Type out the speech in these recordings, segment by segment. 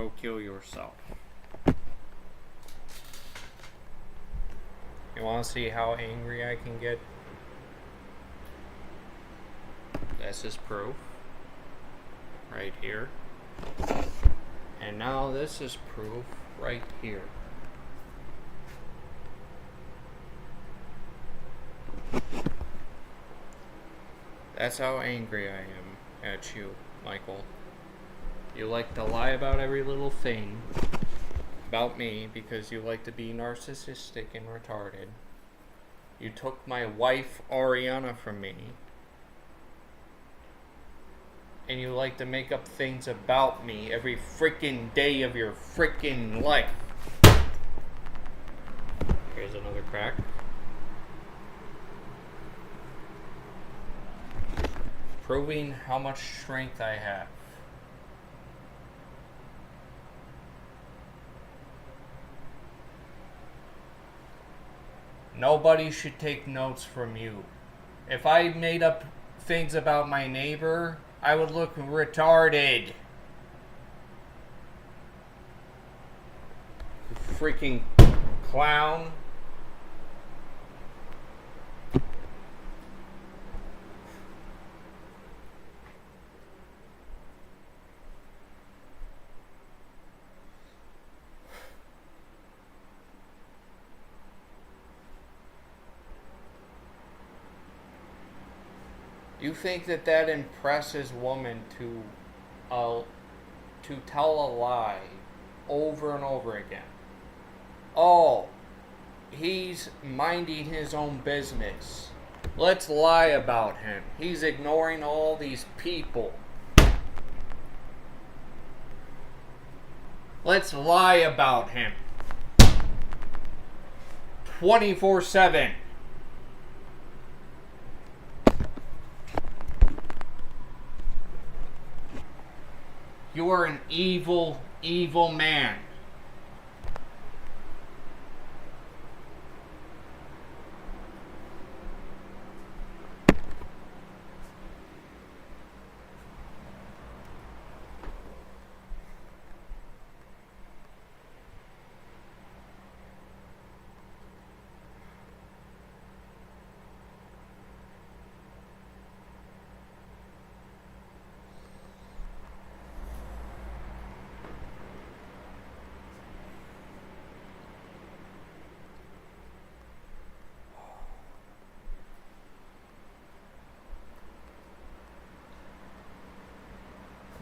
go kill yourself. You want to see how angry I can get? This is proof. Right here. And now this is proof right here. That's how angry I am at you, Michael. You like to lie about every little thing about me because you like to be narcissistic and retarded. You took my wife, Ariana, from me. And you like to make up things about me every freaking day of your freaking life. Here's another crack. Proving how much strength I have. Nobody should take notes from you. If I made up things about my neighbor, I would look retarded. You freaking clown. You think that impresses women to tell a lie over and over again? Oh, he's minding his own business. Let's lie about him. He's ignoring all these people. Let's lie about him. 24/7. You are an evil, evil man.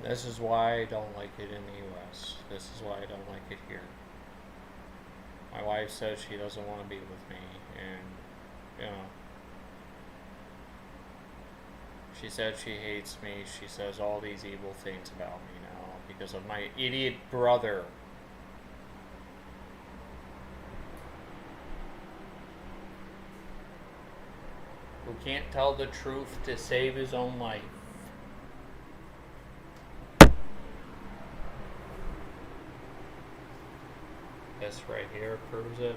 This is why I don't like it in the U.S. This is why I don't like it here. My wife says she doesn't want to be with me, and, you know, she said she hates me. She says all these evil things about me now because of my idiot brother. Who can't tell the truth to save his own life. This right here proves it.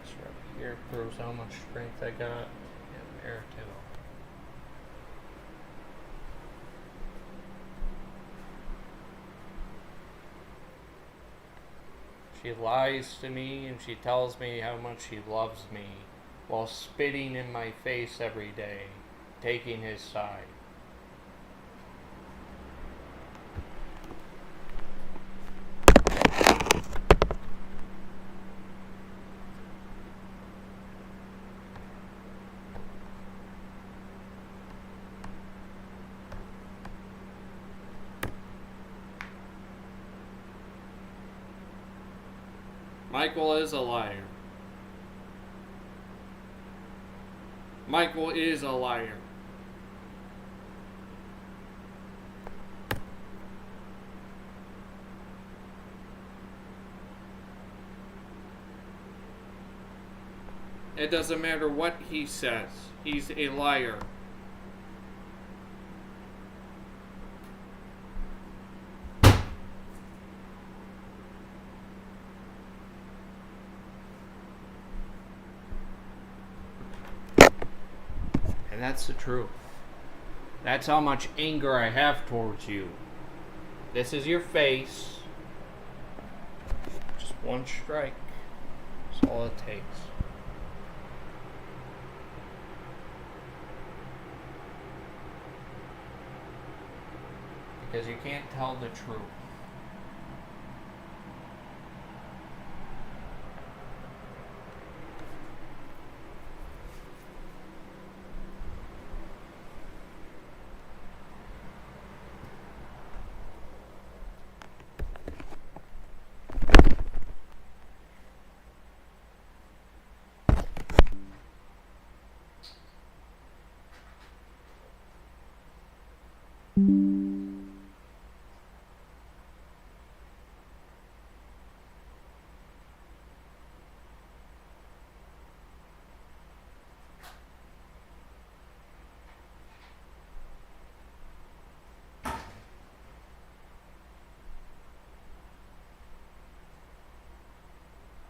This right here proves how much strength I got. And there too. She lies to me and she tells me how much she loves me while spitting in my face every day, taking his side. Michael is a liar. Michael is a liar. It doesn't matter what he says. He's a liar. And that's the truth. That's how much anger I have towards you. This is your face. Just one strike. That's all it takes. Because you can't tell the truth.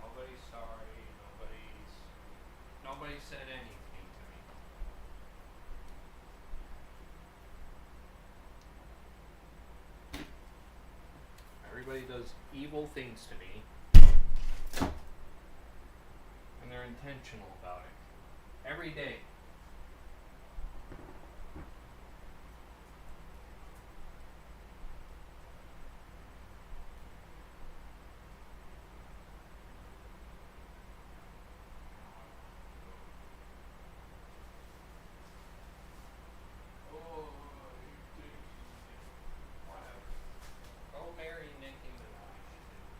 Nobody's sorry. Nobody said anything to me. Everybody does evil things to me. And they're intentional about it. Every day. Go marry Nicki Minaj.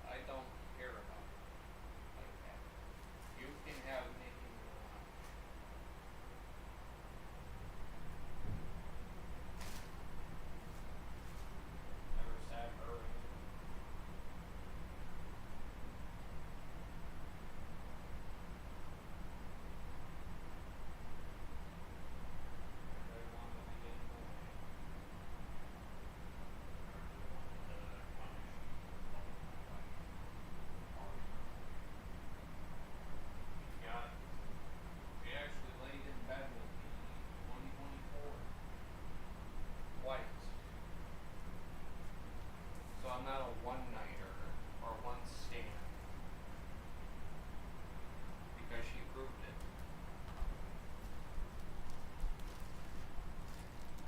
I don't care about it like that. You can have Nicki Minaj. Never sat her in. Everybody wanted to get in the way. Everybody wanted to punish my wife. Yeah, she actually laid in bed with me in 2024 twice. So I'm not a one-nighter or one stand because she proved it.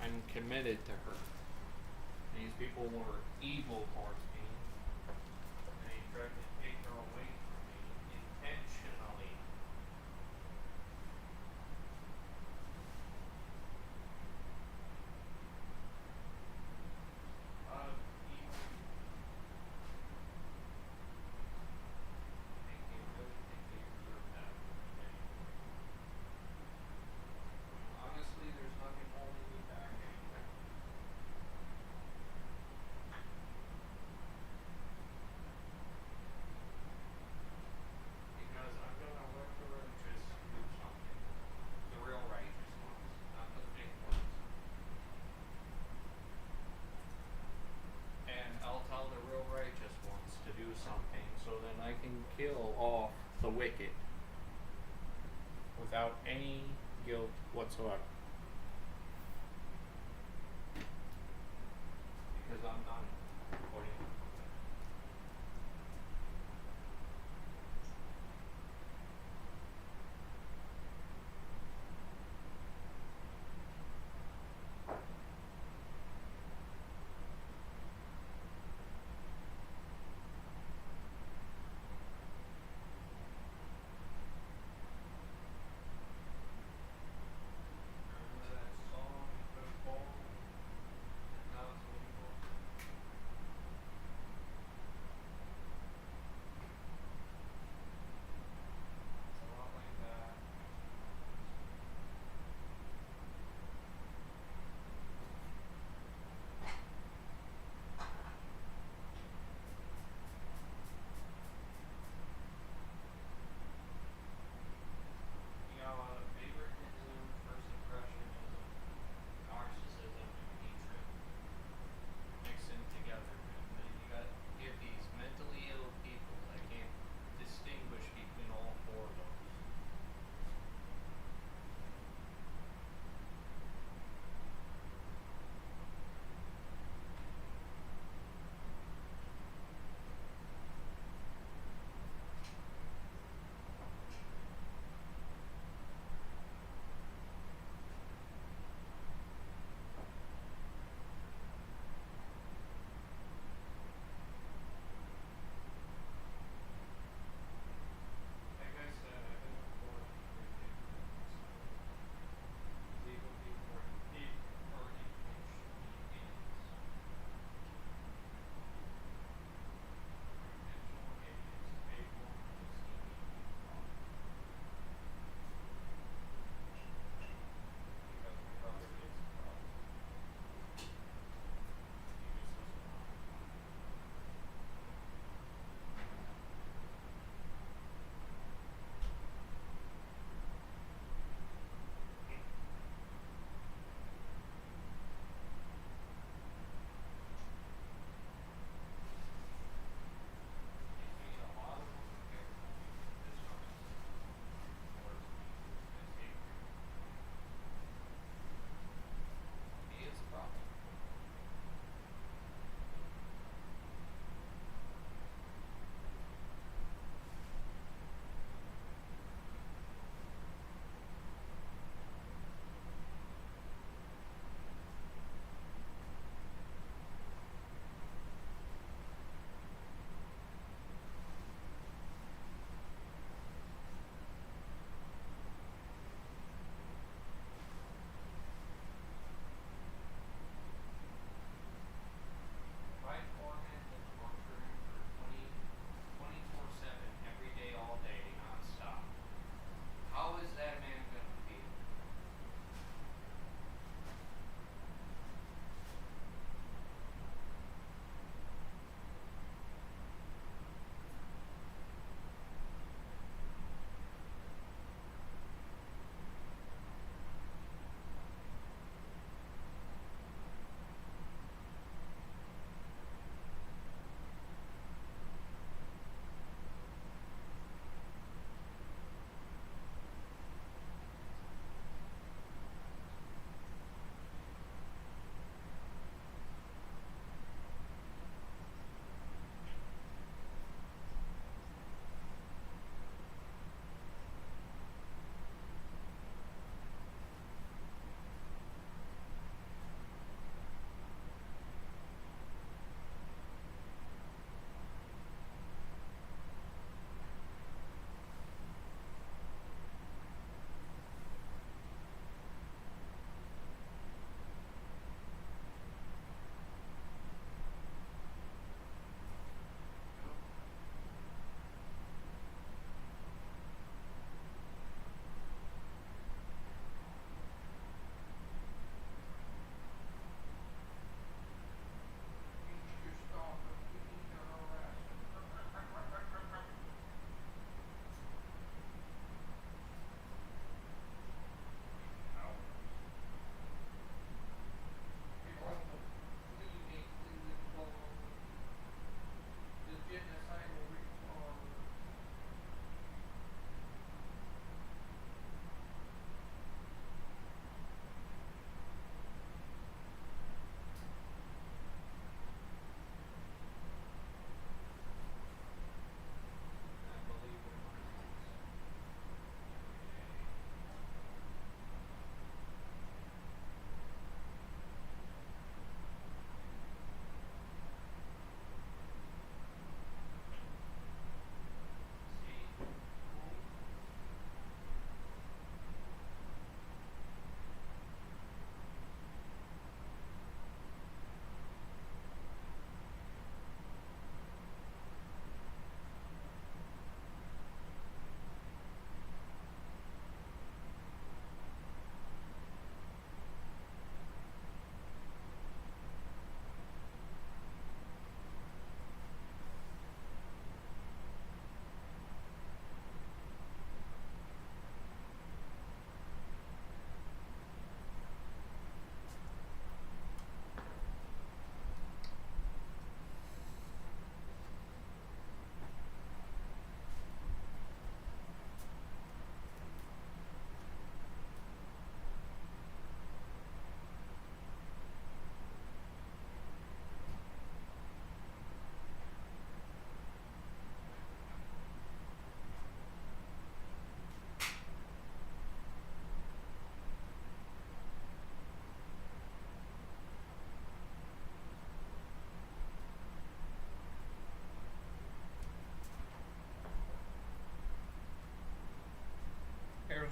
I'm committed to her. These people were evil towards me. They tried to take her away from me intentionally. Evil. Make you really think that you deserve that anymore. Honestly, there's nothing holding me back anymore. Because I'm gonna let the righteous do something. The real righteous ones, not the fake ones. And I'll tell the real righteous ones to do something so then I can kill off the wicked without any guilt whatsoever. Because I'm not putting up with it.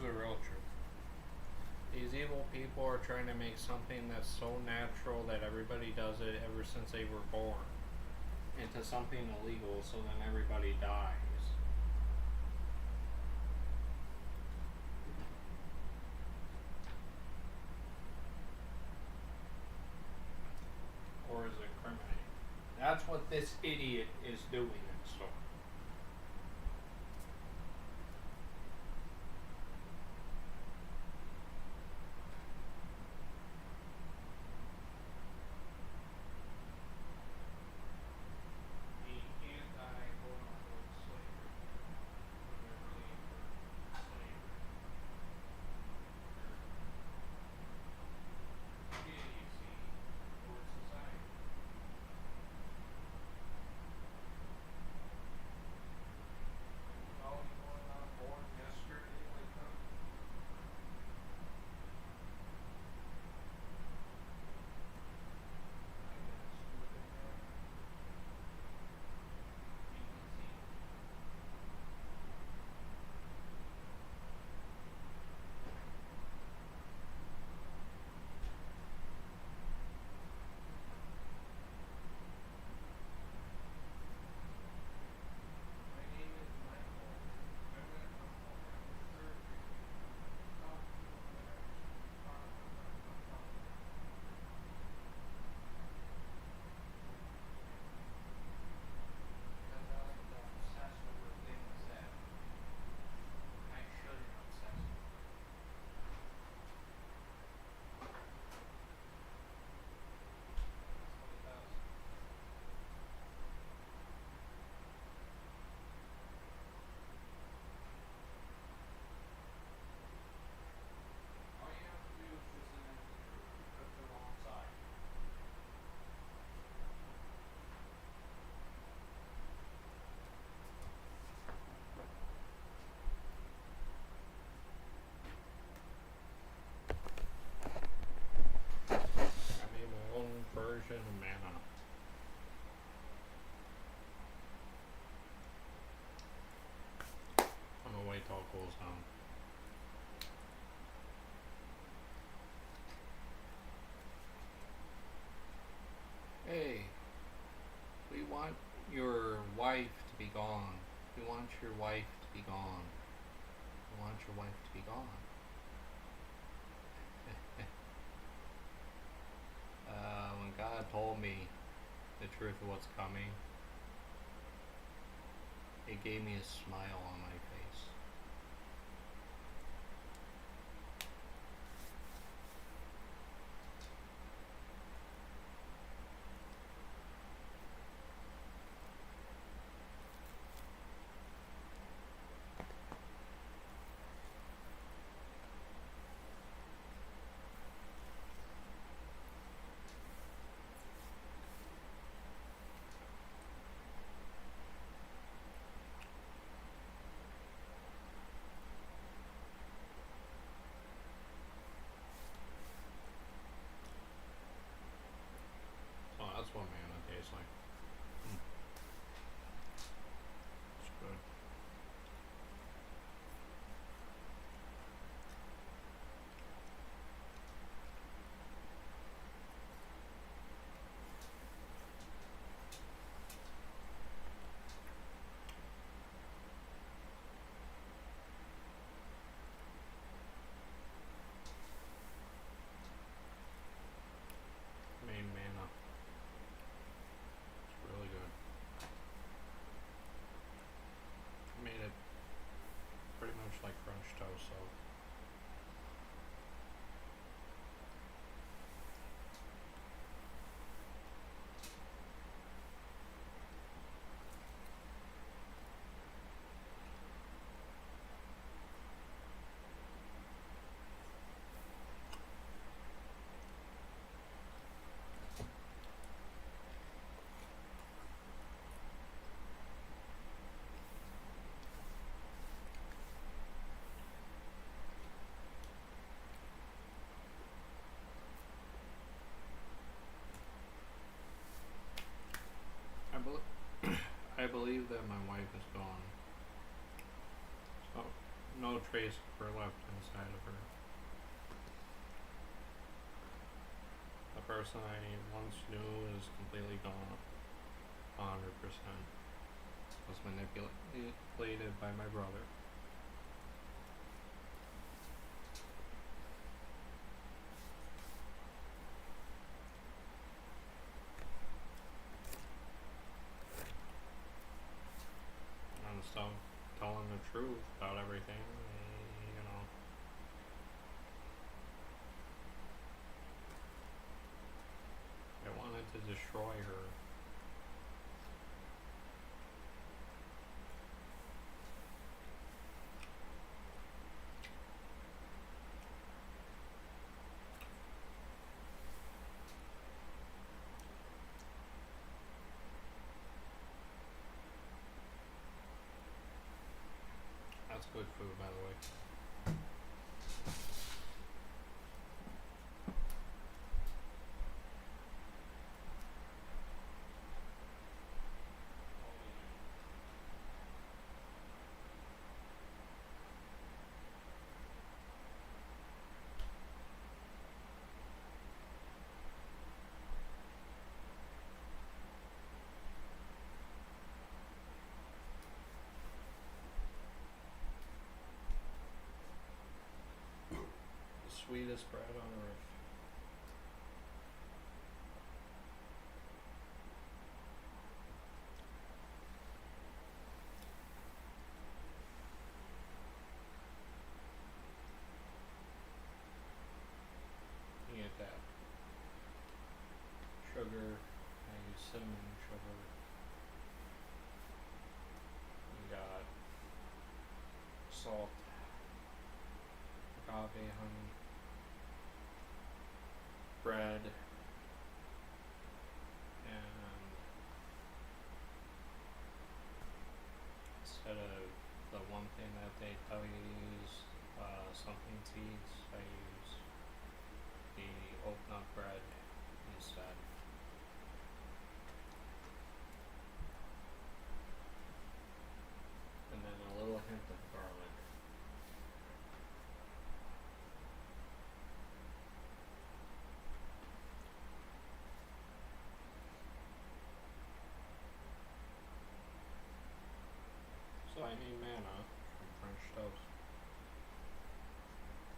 Here's the real truth. These evil people are trying to make something that's so natural that everybody does it ever since they were born into something illegal, so then everybody dies. Or is it criminal? That's what this idiot is doing in store. Version of mana. I'm gonna wait till it cools down. Hey, we want your wife to be gone. We want your wife to be gone. We want your wife to be gone. When God told me the truth of what's coming, it gave me a smile on my face. Oh, that's what mana tastes like. It's good. Main mana. It's really good. I made it pretty much like French toast, so I believe that my wife is gone. So no trace of her left inside of her. The person I once knew is completely gone. 100%. Was manipulated by my brother. And so, telling the truth about everything, you know. I wanted to destroy her. That's good food, by the way. Sweetest bread on earth. You get that sugar. I use cinnamon sugar. You got salt, agave honey, bread, and instead of the one thing that they tell you to use, something seeds, I use the oat nut bread instead. And then a little hint of garlic. So I made manna from French toast.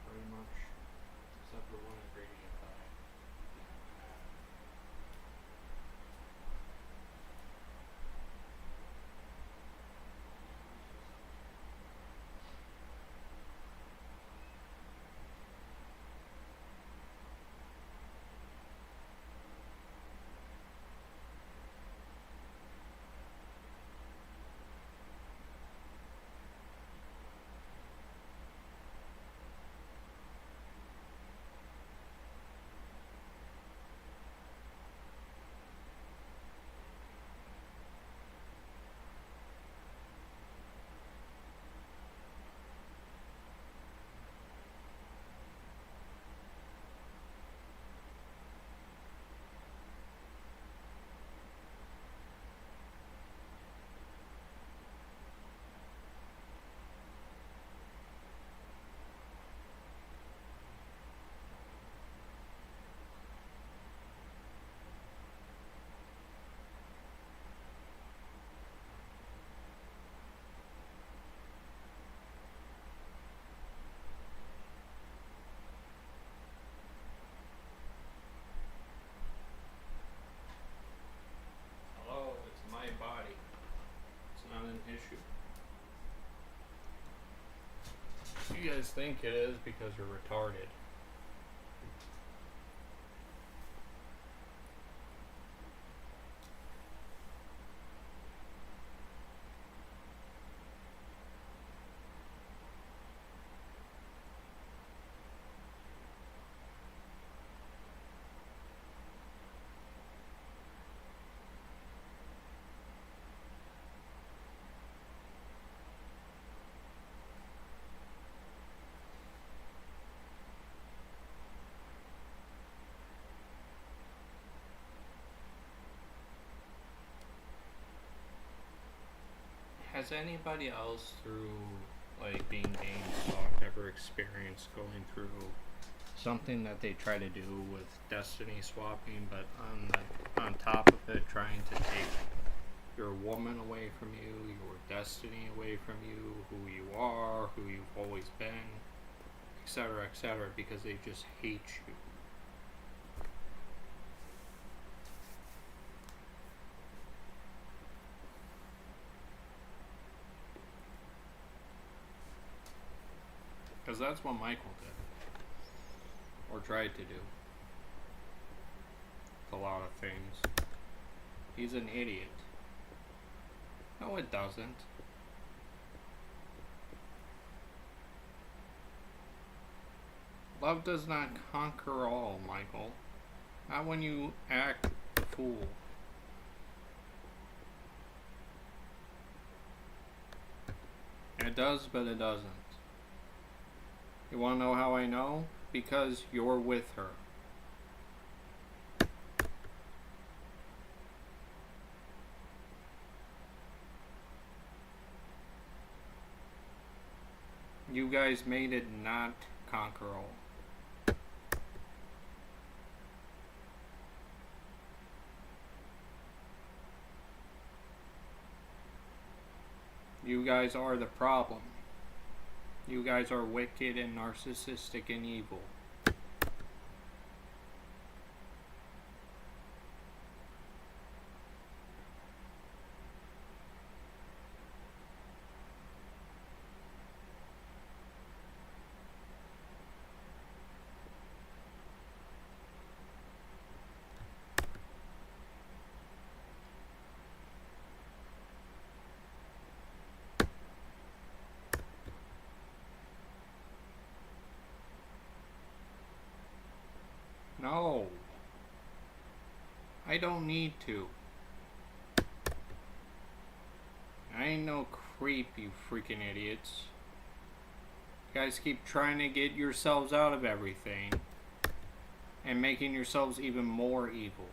Pretty much. Except for one ingredient that I didn't add. Hello, it's my body. It's not an issue. You guys think it is because you're retarded. Has anybody else through like being game stalked ever experienced going through something that they try to do with destiny swapping, but on top of it, trying to take your woman away from you, your destiny away from you, who you are, who you've always been, etc., because they just hate you. Because that's what Michael did. Or tried to do. With a lot of things. He's an idiot. No, it doesn't. Love does not conquer all, Michael. Not when you act the fool. It does, but it doesn't. You want to know how I know? Because you're with her. You guys made it not conquer all. You guys are the problem. You guys are wicked and narcissistic and evil. No. I don't need to. I ain't no creep, you freaking idiots. You guys keep trying to get yourselves out of everything and making yourselves even more evil.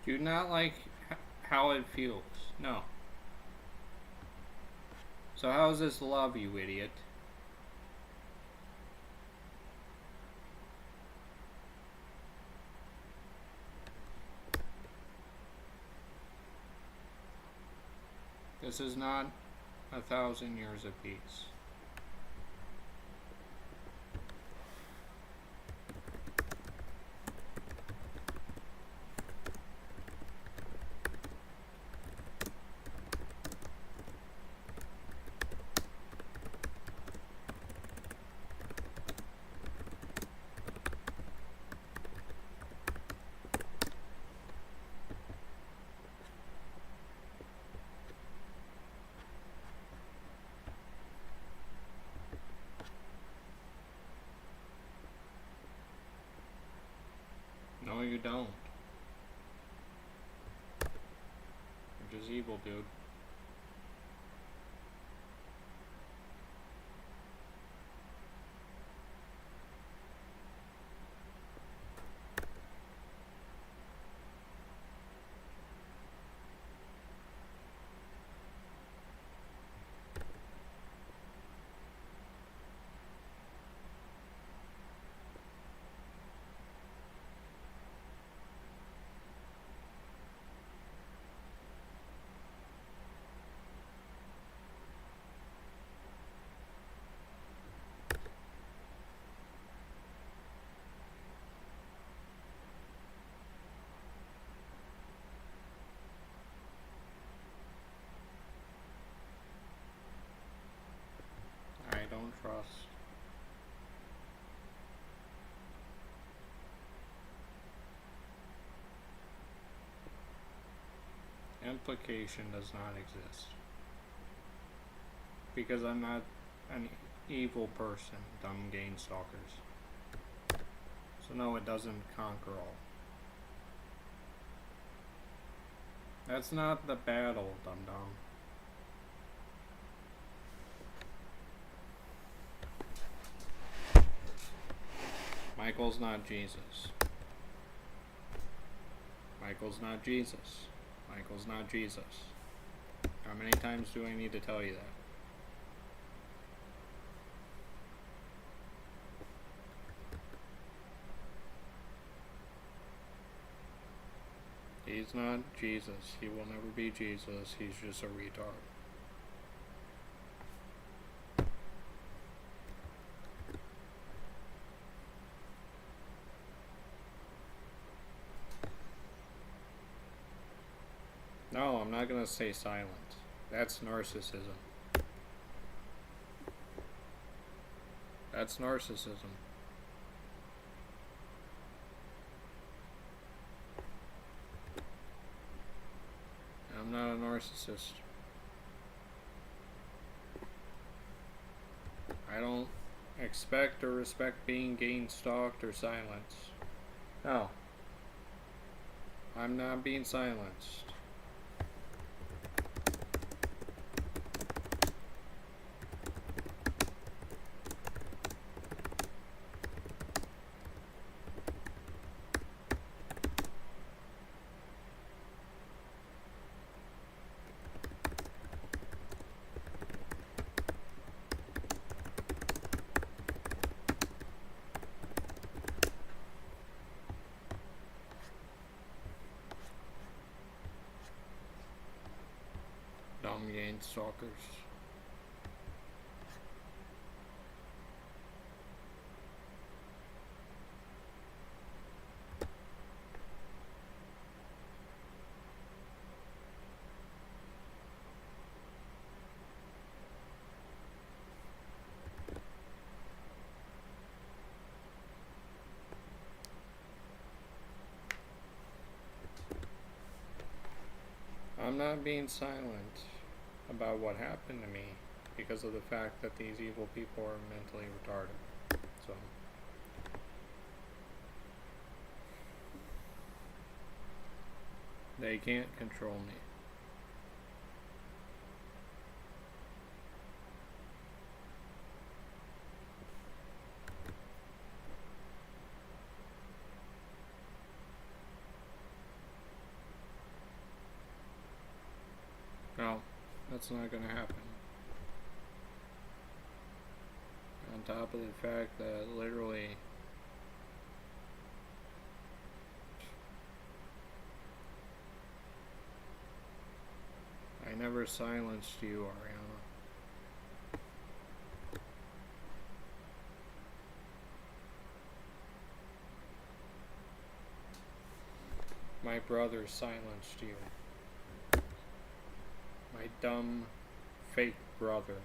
Do not like how it feels. No. So how's this love, you idiot? This is not 1,000 years of peace. No, you don't. You're just evil, dude. I don't trust. Implication does not exist. Because I'm not an evil person, dumb game stalkers. So no, it doesn't conquer all. That's not the battle, dum-dum. Michael's not Jesus. Michael's not Jesus. Michael's not Jesus. How many times do I need to tell you that? He's not Jesus. He will never be Jesus. He's just a retard. No, I'm not gonna stay silent. That's narcissism. That's narcissism. I'm not a narcissist. I don't expect or respect being game stalked or silenced. No. I'm not being silenced. Dumb game stalkers. I'm not being silent about what happened to me because of the fact that these evil people are mentally retarded. So they can't control me. No, that's not gonna happen. On top of the fact that literally I never silenced you, Ariana. My brother silenced you. My dumb, fake brother.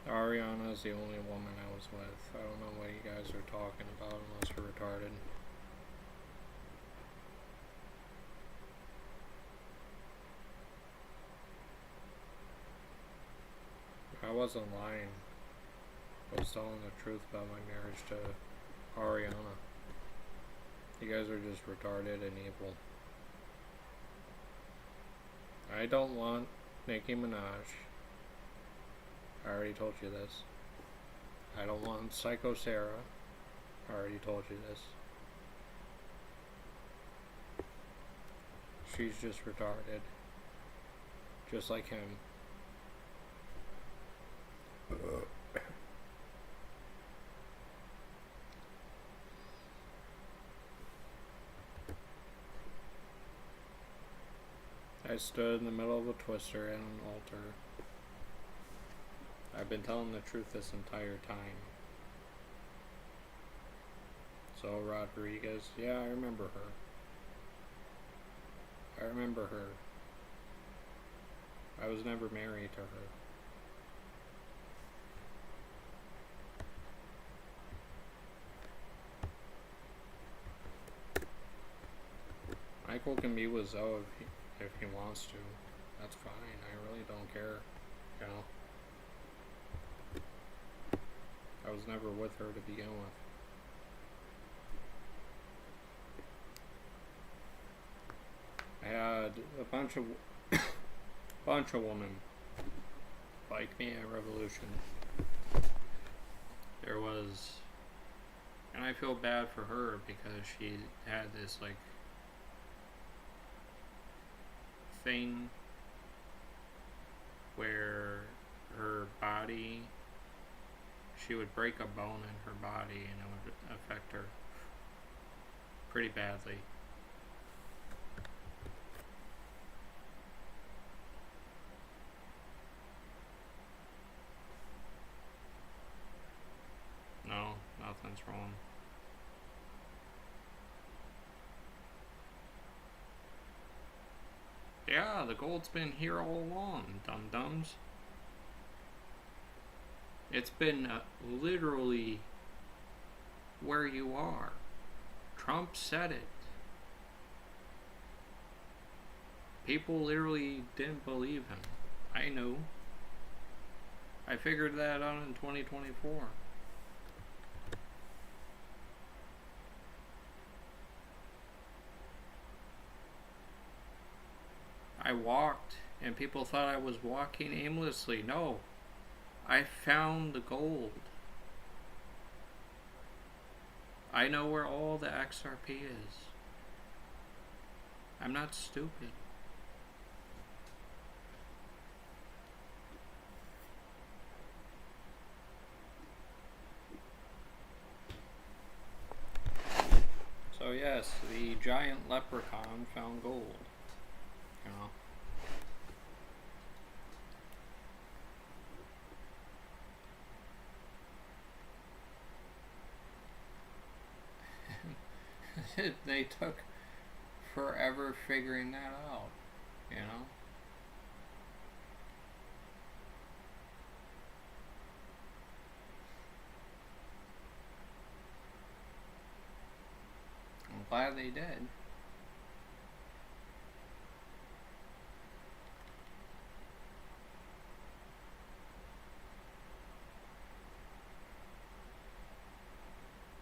Ariana is the only woman I was with. I don't know what you guys are talking about unless you're retarded. I wasn't lying. I was telling the truth about my marriage to Ariana. You guys are just retarded and evil. I don't want Nicki Minaj. I already told you this. I don't want Psycho Sarah. I already told you this. She's just retarded. Just like him. I stood in the middle of a twister at an altar. I've been telling the truth this entire time. So Rodriguez, yeah, I remember her. I remember her. I was never married to her. Michael can be with Zoe if he wants to. That's fine. I really don't care. You know? I was never with her to begin with. I had a bunch of women like me at Revolution. There was, and I feel bad for her because she had this like thing where her body, she would break a bone in her body and it would affect her pretty badly. No, nothing's wrong. Yeah, the gold's been here all along, dum-dums. It's been literally where you are. Trump said it. People literally didn't believe him. I knew. I figured that out in 2024. I walked and people thought I was walking aimlessly. No, I found the gold. I know where all the XRP is. I'm not stupid. So yes, the giant leprechaun found gold. You know. They took forever figuring that out, you know? I'm glad they did.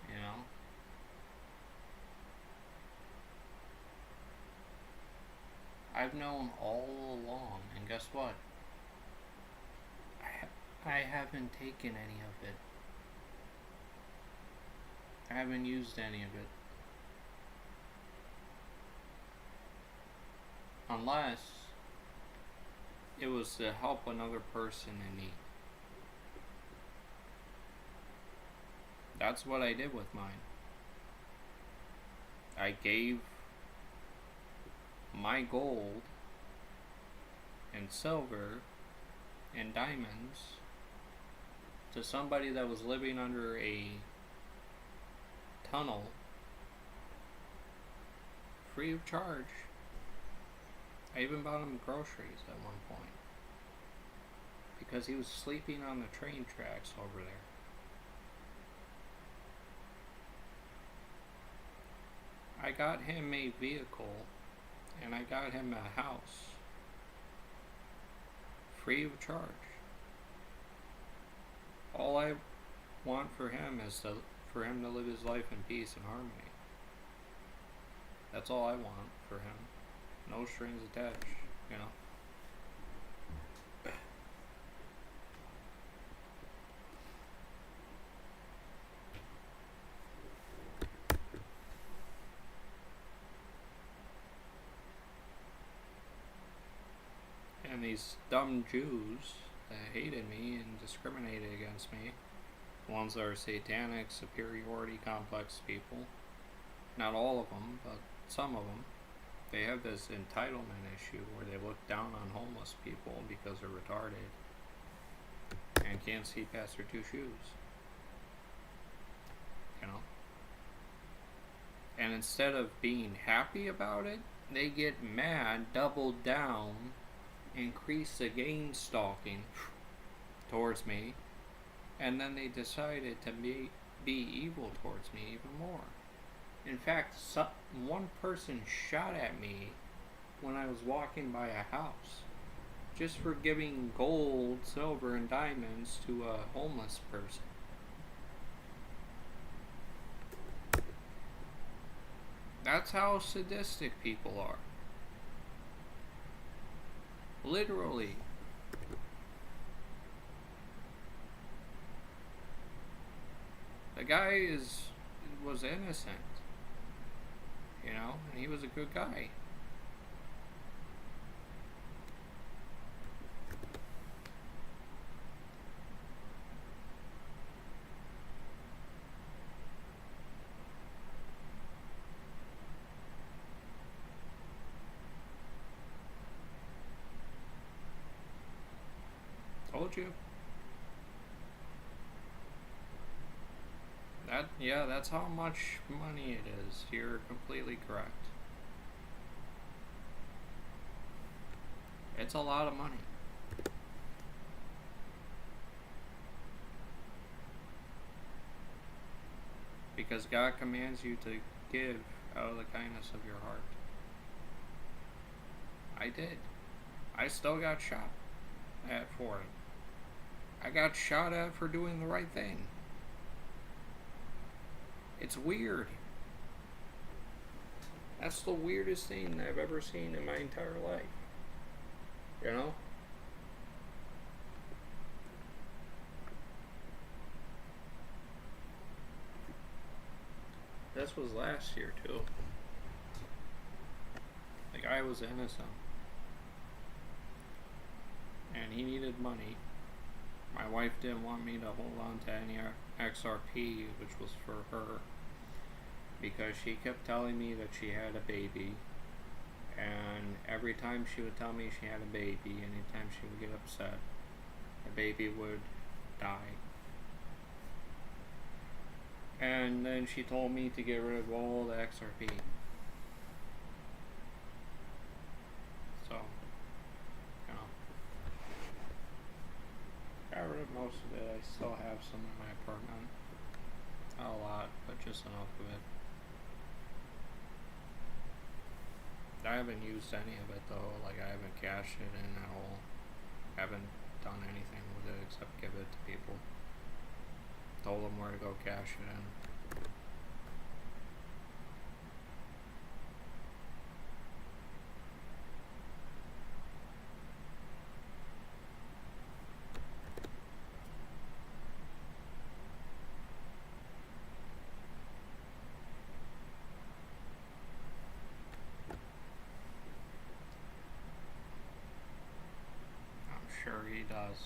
You know? I've known all along, and guess what? I haven't taken any of it. I haven't used any of it. Unless it was to help another person in need. That's what I did with mine. I gave my gold and silver and diamonds to somebody that was living under a tunnel free of charge. I even bought him groceries at one point because he was sleeping on the train tracks over there. I got him a vehicle and I got him a house free of charge. All I want for him is for him to live his life in peace and harmony. That's all I want for him. No strings attached, you know. And these dumb Jews that hated me and discriminated against me, ones that are satanic, superiority complex people, not all of them, but some of them, they have this entitlement issue where they look down on homeless people because they're retarded and can't see past their two shoes. You know? And instead of being happy about it, they get mad, double down, increase the game stalking towards me, and then they decided to be evil towards me even more. In fact, one person shot at me when I was walking by a house just for giving gold, silver, and diamonds to a homeless person. That's how sadistic people are. Literally. The guy was innocent, you know, and he was a good guy. Told you. That's how much money it is. You're completely correct. It's a lot of money. Because God commands you to give out of the kindness of your heart. I did. I still got shot at for it. I got shot at for doing the right thing. It's weird. That's the weirdest thing I've ever seen in my entire life. You know? This was last year, too. The guy was innocent. And he needed money. My wife didn't want me to hold on to any XRP, which was for her, because she kept telling me that she had a baby, and every time she would tell me she had a baby, anytime she would get upset, the baby would die. And then she told me to get rid of all the XRP. So, you know, got rid of most of it. I still have some in my apartment. Not a lot, but just enough of it. I haven't used any of it though. Like, I haven't cashed it in at all. Haven't done anything with it except give it to people. Told them where to go cash it in. I'm sure he does.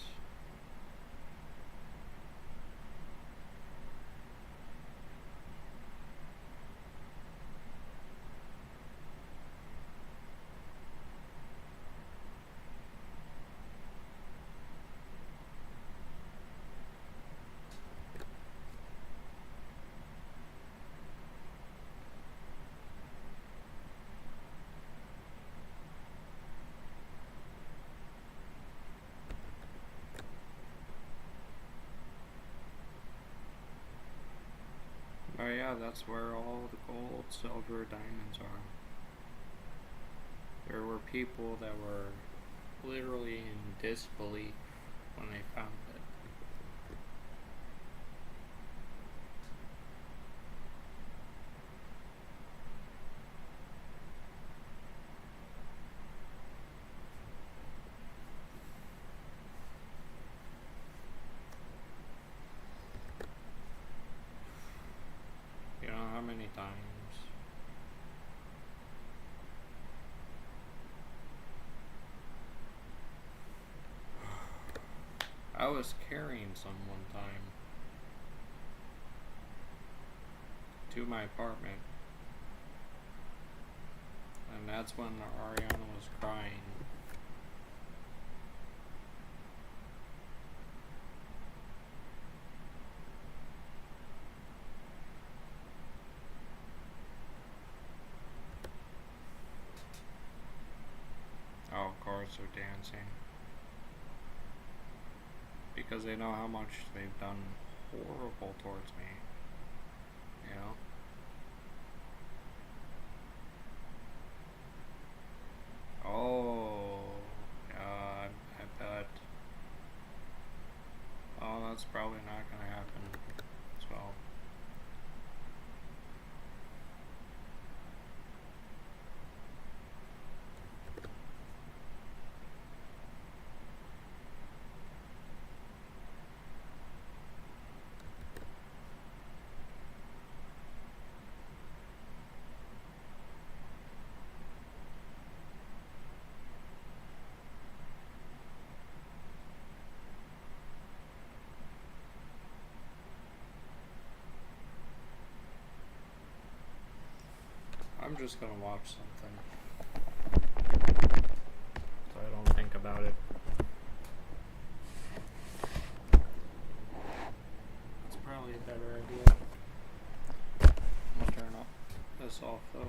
But yeah, that's where all the gold, silver, diamonds are. There were people that were literally in disbelief when they found it. You know how many times I was carrying some one time to my apartment, and that's when Ariana was crying. Oh, of course, hours of dancing. Because they know how much they've done horrible towards me. You know? Oh, God, I bet. Oh, that's probably not gonna happen as well. I'm just gonna watch something so I don't think about it. It's probably a better idea. I'm gonna turn this off though.